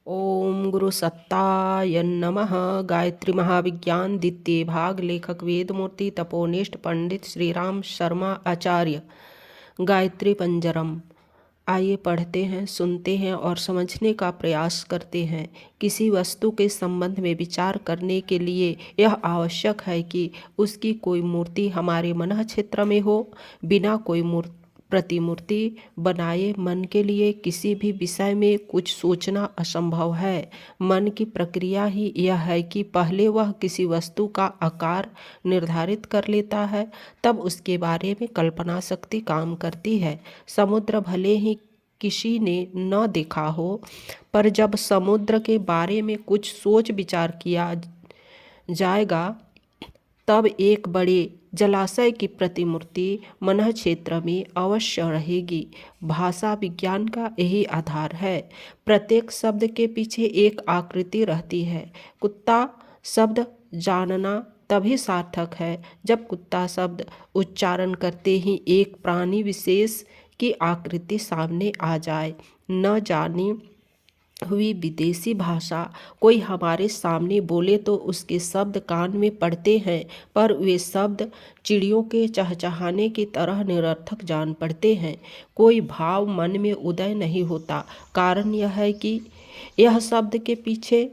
ओम गुरु सत्ताय नमः। गायत्री महाविज्ञान द्वितीय भाग। लेखक वेदमूर्ति तपोनिष्ठ पंडित श्री राम शर्मा आचार्य। गायत्री पंजरम। आइए पढ़ते हैं, सुनते हैं और समझने का प्रयास करते हैं। किसी वस्तु के संबंध में विचार करने के लिए यह आवश्यक है कि उसकी कोई मूर्ति हमारे मन क्षेत्र में हो। बिना कोई प्रतिमूर्ति बनाए मन के लिए किसी भी विषय में कुछ सोचना असंभव है। मन की प्रक्रिया ही यह है कि पहले वह किसी वस्तु का आकार निर्धारित कर लेता है, तब उसके बारे में कल्पना शक्ति काम करती है। समुद्र भले ही किसी ने न देखा हो, पर जब समुद्र के बारे में कुछ सोच विचार किया जाएगा, तब एक बड़े जलाशय की प्रतिमूर्ति मन क्षेत्र में अवश्य रहेगी। भाषा विज्ञान का यही आधार है। प्रत्येक शब्द के पीछे एक आकृति रहती है। कुत्ता शब्द जानना तभी सार्थक है जब कुत्ता शब्द उच्चारण करते ही एक प्राणी विशेष की आकृति सामने आ जाए। न जानी हुई विदेशी भाषा कोई हमारे सामने बोले तो उसके शब्द कान में पड़ते हैं, पर वे शब्द चिड़ियों के चहचहाने की तरह निरर्थक जान पड़ते हैं। कोई भाव मन में उदय नहीं होता। कारण यह है कि यह शब्द के पीछे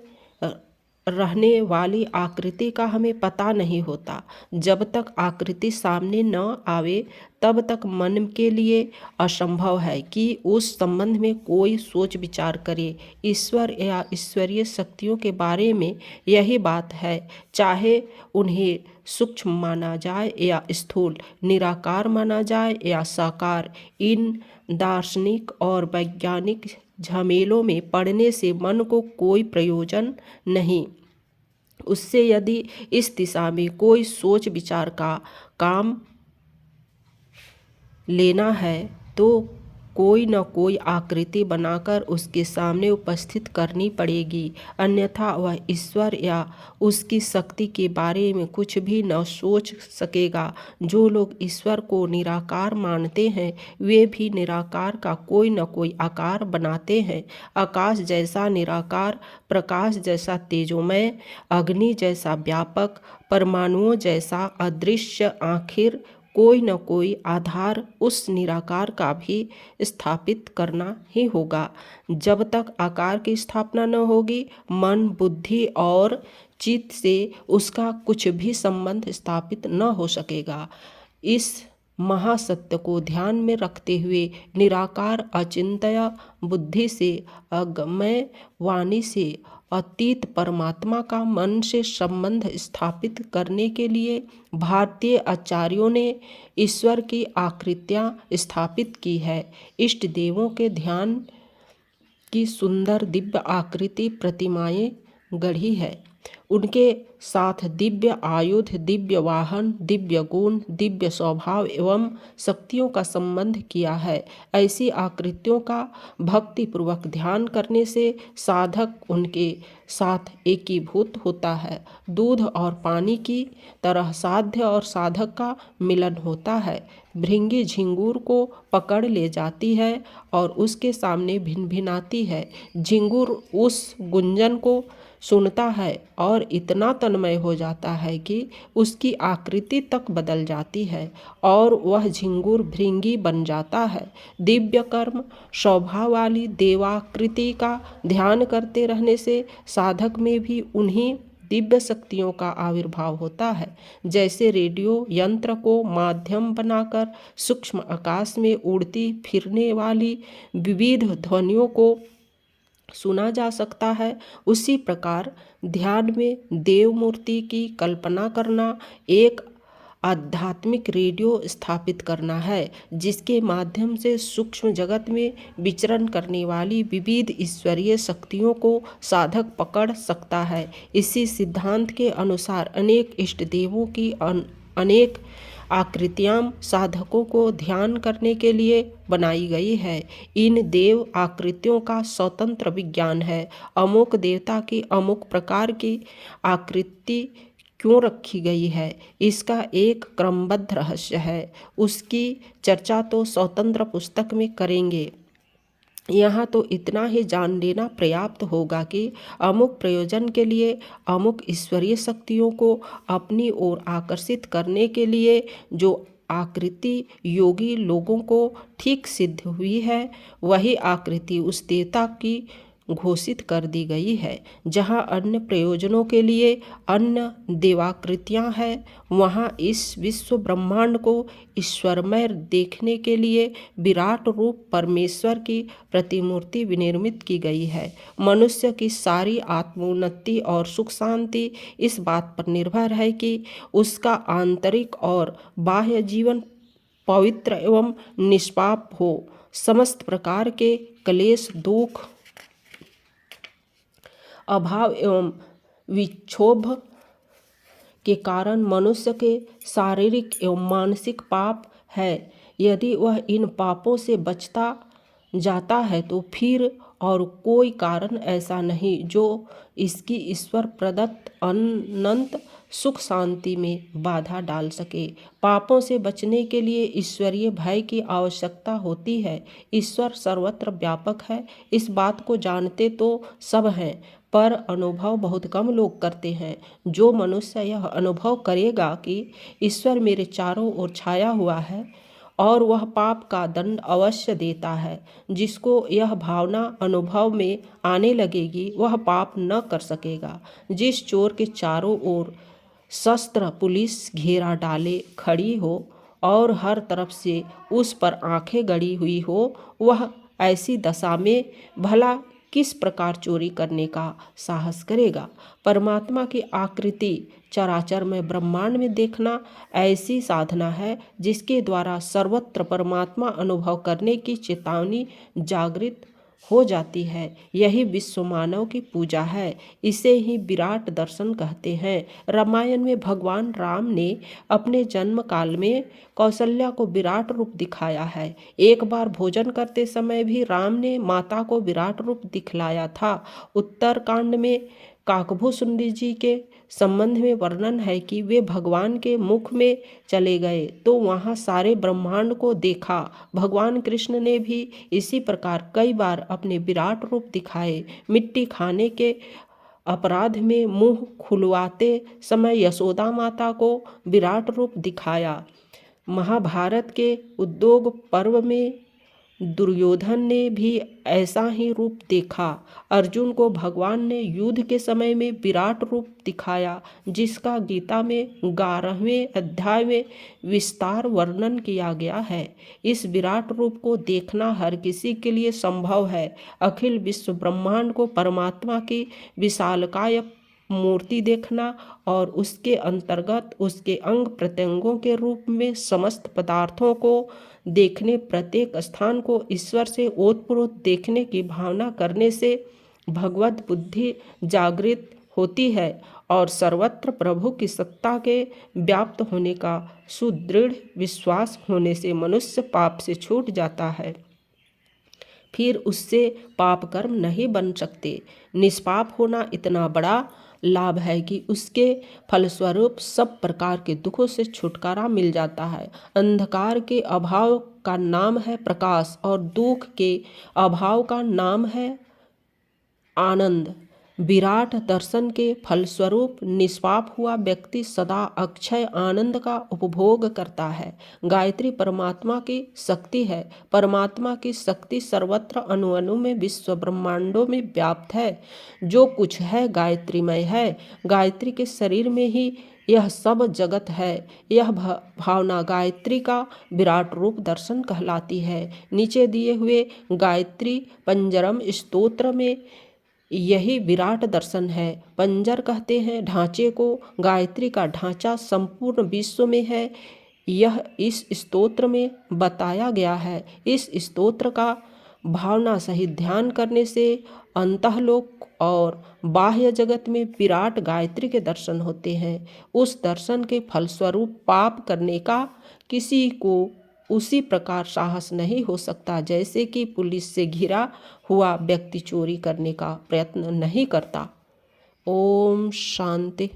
रहने वाली आकृति का हमें पता नहीं होता। जब तक आकृति सामने न आवे, तब तक मन के लिए असंभव है कि उस संबंध में कोई सोच विचार करे। ईश्वर या ईश्वरीय शक्तियों के बारे में यही बात है। चाहे उन्हें सूक्ष्म माना जाए या स्थूल, निराकार माना जाए या साकार, इन दार्शनिक और वैज्ञानिक झमेलों में पड़ने से मन को कोई प्रयोजन नहीं। उससे यदि इस दिशा में कोई सोच विचार का काम लेना है तो कोई न कोई आकृति बनाकर उसके सामने उपस्थित करनी पड़ेगी, अन्यथा वह ईश्वर या उसकी शक्ति के बारे में कुछ भी न सोच सकेगा। जो लोग ईश्वर को निराकार मानते हैं, वे भी निराकार का कोई न कोई आकार बनाते हैं। आकाश जैसा निराकार, प्रकाश जैसा तेजोमय, अग्नि जैसा व्यापक, परमाणुओं जैसा अदृश्य, आखिर कोई न कोई आधार उस निराकार का भी स्थापित करना ही होगा। जब तक आकार की स्थापना न होगी, मन, बुद्धि और चित्त से उसका कुछ भी संबंध स्थापित न हो सकेगा। इस महासत्य को ध्यान में रखते हुए निराकार अचिंत्य बुद्धि से, अगम्य वाणी से अतीत परमात्मा का मन से संबंध स्थापित करने के लिए भारतीय आचार्यों ने ईश्वर की आकृतियाँ स्थापित की है। इष्ट देवों के ध्यान की सुंदर दिव्य आकृति प्रतिमाएं गढ़ी है। उनके साथ दिव्य आयुध, दिव्य वाहन, दिव्य गुण, दिव्य स्वभाव एवं शक्तियों का संबंध किया है। ऐसी आकृतियों का भक्तिपूर्वक ध्यान करने से साधक उनके साथ एकीभूत होता है। दूध और पानी की तरह साध्य और साधक का मिलन होता है। भृंगी झिंगूर को पकड़ ले जाती है और उसके सामने भिनभिनाती है। झिंगूर उस गुंजन को सुनता है और इतना तन्मय हो जाता है कि उसकी आकृति तक बदल जाती है और वह झिंगूर भृंगी बन जाता है। दिव्य कर्म स्वभाव वाली देवाकृति का ध्यान करते रहने से साधक में भी उन्हीं दिव्य शक्तियों का आविर्भाव होता है। जैसे रेडियो यंत्र को माध्यम बनाकर सूक्ष्म आकाश में उड़ती फिरने वाली विविध ध्वनियों को सुना जा सकता है, उसी प्रकार ध्यान में देव मूर्ति की कल्पना करना एक आध्यात्मिक रेडियो स्थापित करना है, जिसके माध्यम से सूक्ष्म जगत में विचरण करने वाली विविध ईश्वरीय शक्तियों को साधक पकड़ सकता है। इसी सिद्धांत के अनुसार अनेक इष्ट देवों की अनेक आकृतियाँ साधकों को ध्यान करने के लिए बनाई गई है। इन देव आकृतियों का स्वतंत्र विज्ञान है। अमुक देवता की अमुक प्रकार की आकृति क्यों रखी गई है, इसका एक क्रमबद्ध रहस्य है। उसकी चर्चा तो स्वतंत्र पुस्तक में करेंगे। यहाँ तो इतना ही जान लेना पर्याप्त होगा कि अमुक प्रयोजन के लिए, अमुक ईश्वरीय शक्तियों को अपनी ओर आकर्षित करने के लिए जो आकृति योगी लोगों को ठीक सिद्ध हुई है, वही आकृति उस देवता की घोषित कर दी गई है। जहाँ अन्य प्रयोजनों के लिए अन्य देवाकृतियाँ हैं, वहाँ इस विश्व ब्रह्मांड को ईश्वरमय देखने के लिए विराट रूप परमेश्वर की प्रतिमूर्ति विनिर्मित की गई है। मनुष्य की सारी आत्मोन्नति और सुख शांति इस बात पर निर्भर है कि उसका आंतरिक और बाह्य जीवन पवित्र एवं निष्पाप हो। समस्त प्रकार के क्लेश, दुख, अभाव एवं विक्षोभ के कारण मनुष्य के शारीरिक एवं मानसिक पाप है। यदि वह इन पापों से बचता जाता है तो फिर और कोई कारण ऐसा नहीं जो इसकी ईश्वर प्रदत्त अनंत सुख शांति में बाधा डाल सके। पापों से बचने के लिए ईश्वरीय भय की आवश्यकता होती है। ईश्वर सर्वत्र व्यापक है, इस बात को जानते तो सब हैं, पर अनुभव बहुत कम लोग करते हैं। जो मनुष्य यह अनुभव करेगा कि ईश्वर मेरे चारों ओर छाया हुआ है और वह पाप का दंड अवश्य देता है, जिसको यह भावना अनुभव में आने लगेगी, वह पाप न कर सकेगा। जिस चोर के चारों ओर शस्त्र पुलिस घेरा डाले खड़ी हो और हर तरफ से उस पर आंखें गड़ी हुई हो, वह ऐसी दशा में भला किस प्रकार चोरी करने का साहस करेगा। परमात्मा की आकृति चराचर में ब्रह्मांड में देखना ऐसी साधना है जिसके द्वारा सर्वत्र परमात्मा अनुभव करने की चेतावनी जागृत हो जाती है। यही विश्व मानव की पूजा है। इसे ही विराट दर्शन कहते हैं। रामायण में भगवान राम ने अपने जन्म काल में कौशल्या को विराट रूप दिखाया है। एक बार भोजन करते समय भी राम ने माता को विराट रूप दिखलाया था। उत्तरकांड में काकभूषुंडी जी के संबंध में वर्णन है कि वे भगवान के मुख में चले गए तो वहाँ सारे ब्रह्मांड को देखा। भगवान कृष्ण ने भी इसी प्रकार कई बार अपने विराट रूप दिखाए। मिट्टी खाने के अपराध में मुंह खुलवाते समय यशोदा माता को विराट रूप दिखाया। महाभारत के उद्योग पर्व में दुर्योधन ने भी ऐसा ही रूप देखा। अर्जुन को भगवान ने युद्ध के समय में विराट रूप दिखाया, जिसका गीता में 11वें अध्याय में विस्तार वर्णन किया गया है। इस विराट रूप को देखना हर किसी के लिए संभव है। अखिल विश्व ब्रह्मांड को परमात्मा की विशालकाय मूर्ति देखना और उसके अंतर्गत उसके अंग प्रत्यंगों के रूप में समस्त पदार्थों को देखने, प्रत्येक स्थान को ईश्वर से ओतप्रोत देखने की भावना करने से भगवत बुद्धि जागृत होती है और सर्वत्र प्रभु की सत्ता के व्याप्त होने का सुदृढ़ विश्वास होने से मनुष्य पाप से छूट जाता है। फिर उससे पाप कर्म नहीं बन सकते। निष्पाप होना इतना बड़ा लाभ है कि उसके फलस्वरूप सब प्रकार के दुखों से छुटकारा मिल जाता है। अंधकार के अभाव का नाम है प्रकाश और दुख के अभाव का नाम है आनंद। विराट दर्शन के फलस्वरूप निष्पाप हुआ व्यक्ति सदा अक्षय आनंद का उपभोग करता है। गायत्री परमात्मा की शक्ति है। परमात्मा की शक्ति सर्वत्र अणु अणु में विश्व ब्रह्मांडों में व्याप्त है। जो कुछ है गायत्रीमय है। गायत्री के शरीर में ही यह सब जगत है। यह भावना गायत्री का विराट रूप दर्शन कहलाती है। नीचे दिए हुए गायत्री पंजरम स्तोत्र में यही विराट दर्शन है। पंजर कहते हैं ढांचे को। गायत्री का ढांचा संपूर्ण विश्व में है। यह इस स्तोत्र में बताया गया है। इस स्तोत्र का भावना सहित ध्यान करने से अंतःलोक और बाह्य जगत में विराट गायत्री के दर्शन होते हैं। उस दर्शन के फलस्वरूप पाप करने का किसी को उसी प्रकार साहस नहीं हो सकता जैसे कि पुलिस से घिरा हुआ व्यक्ति चोरी करने का प्रयत्न नहीं करता। ओम शांति।